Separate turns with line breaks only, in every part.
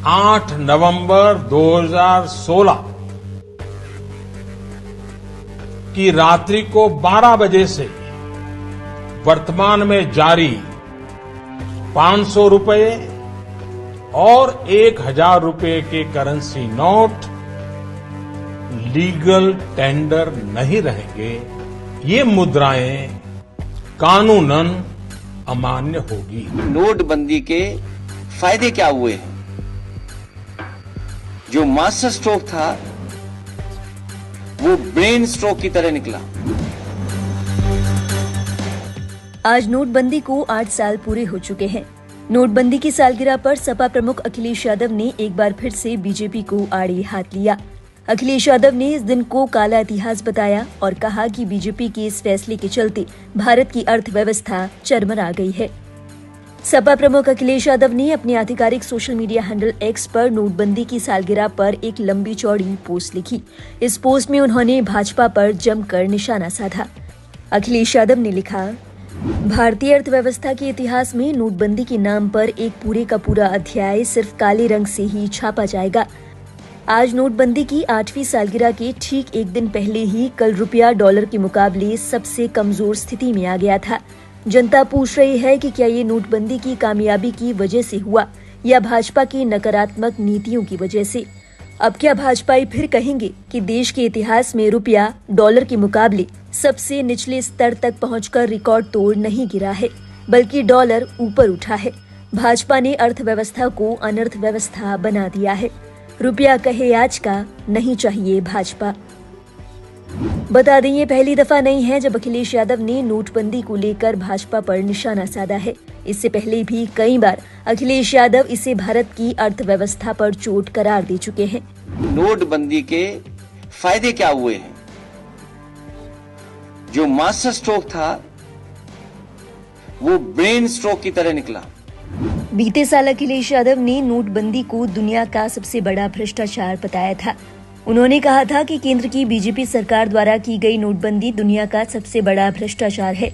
8 नवंबर 2016 की रात्रि को 12 बजे से वर्तमान में जारी 500 रुपए और 1000 रुपए के करेंसी नोट लीगल टेंडर नहीं रहेंगे। ये मुद्राएं कानूनन अमान्य होगी।
नोटबंदी के फायदे क्या हुए हैं? जो मास्टर स्ट्रोक था वो ब्रेन स्ट्रोक की तरह निकला।
आज नोटबंदी को 8 साल पूरे हो चुके हैं। नोटबंदी की सालगिरह पर सपा प्रमुख अखिलेश यादव ने एक बार फिर से बीजेपी को आड़े हाथ लिया। अखिलेश यादव ने इस दिन को काला इतिहास बताया और कहा कि बीजेपी के इस फैसले के चलते भारत की अर्थव्यवस्था चरमरा गई है। सपा प्रमुख अखिलेश यादव ने अपने आधिकारिक सोशल मीडिया हैंडल एक्स पर नोटबंदी की सालगिरह पर एक लंबी चौड़ी पोस्ट लिखी। इस पोस्ट में उन्होंने भाजपा पर जमकर निशाना साधा। अखिलेश यादव ने लिखा, भारतीय अर्थव्यवस्था के इतिहास में नोटबंदी के नाम पर एक पूरे का पूरा अध्याय सिर्फ काले रंग से ही छापा जाएगा। आज नोटबंदी की 8वीं सालगिरह के ठीक एक दिन पहले ही कल रुपया डॉलर के मुकाबले सबसे कमजोर स्थिति में आ गया था। जनता पूछ रही है कि क्या ये नोटबंदी की कामयाबी की वजह से हुआ या भाजपा की नकारात्मक नीतियों की वजह से। अब क्या भाजपाई फिर कहेंगे कि देश के इतिहास में रुपया डॉलर के मुकाबले सबसे निचले स्तर तक पहुंचकर रिकॉर्ड तोड़ नहीं गिरा है, बल्कि डॉलर ऊपर उठा है। भाजपा ने अर्थव्यवस्था को अनर्थव्यवस्था बना दिया है। रुपया कहे आज का, नहीं चाहिए भाजपा। बता दें, ये पहली दफा नहीं है जब अखिलेश यादव ने नोटबंदी को लेकर भाजपा पर निशाना साधा है। इससे पहले भी कई बार अखिलेश यादव इसे भारत की अर्थव्यवस्था पर चोट करार दे चुके हैं।
नोटबंदी के फायदे क्या हुए हैं? जो मास्टर स्ट्रोक था वो ब्रेन स्ट्रोक की तरह निकला।
बीते साल अखिलेश यादव ने नोटबंदी को दुनिया का सबसे बड़ा भ्रष्टाचार बताया था। उन्होंने कहा था कि केंद्र की बीजेपी सरकार द्वारा की गई नोटबंदी दुनिया का सबसे बड़ा भ्रष्टाचार है।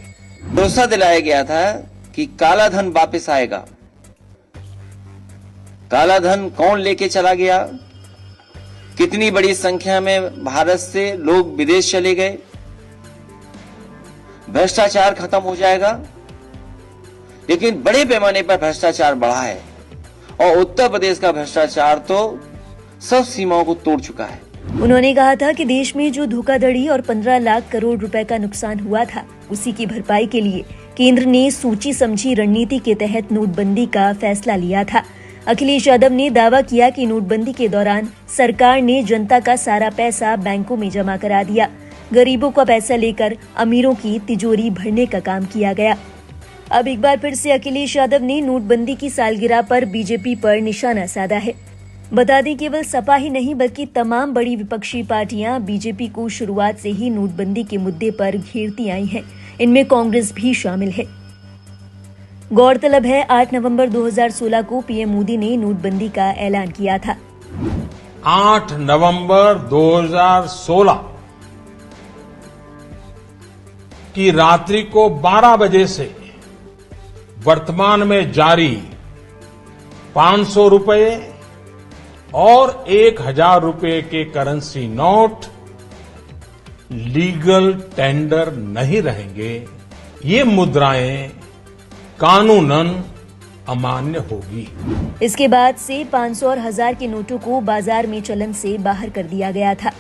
भरोसा दिलाया गया था कि काला धन वापस आएगा। काला धन कौन लेके चला गया? कितनी बड़ी संख्या में भारत से लोग विदेश चले गए? भ्रष्टाचार खत्म हो जाएगा, लेकिन बड़े पैमाने पर भ्रष्टाचार बढ़ा है और उत्तर प्रदेश का भ्रष्टाचार तो सब सीमाओं को तोड़ चुका है।
उन्होंने कहा था कि देश में जो धोखाधड़ी और 15 लाख करोड़ रुपए का नुकसान हुआ था, उसी की भरपाई के लिए केंद्र ने सोची समझी रणनीति के तहत नोटबंदी का फैसला लिया था। अखिलेश यादव ने दावा किया कि नोटबंदी के दौरान सरकार ने जनता का सारा पैसा बैंकों में जमा करा दिया। गरीबों का पैसा लेकर अमीरों की तिजोरी भरने का काम किया गया। अब एक बार फिर से अखिलेश यादव ने नोटबंदी की सालगिरह पर बीजेपी पर निशाना साधा है। बता दें, केवल सपा ही नहीं बल्कि तमाम बड़ी विपक्षी पार्टियां बीजेपी को शुरुआत से ही नोटबंदी के मुद्दे पर घेरती आई हैं। इनमें कांग्रेस भी शामिल है। गौरतलब है, 8 नवंबर 2016 को पीएम मोदी ने नोटबंदी का ऐलान किया था।
8 नवंबर 2016 की रात्रि को 12 बजे से वर्तमान में जारी 500 रुपए और 1000 रुपए के करेंसी नोट लीगल टेंडर नहीं रहेंगे। ये मुद्राएं कानूनन अमान्य होगी।
इसके बाद से 500 और 1000 के नोटों को बाजार में चलन से बाहर कर दिया गया था।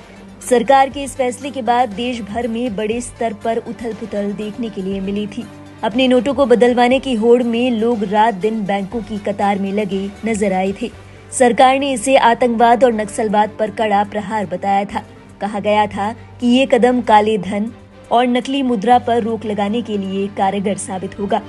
सरकार के इस फैसले के बाद देश भर में बड़े स्तर पर उथल-पुथल देखने के लिए मिली थी। अपने नोटों को बदलवाने की होड़ में लोग रात दिन बैंकों की कतार में लगे नजर आए थे। सरकार ने इसे आतंकवाद और नक्सलवाद पर कड़ा प्रहार बताया था। कहा गया था कि ये कदम काले धन और नकली मुद्रा पर रोक लगाने के लिए कारगर साबित होगा।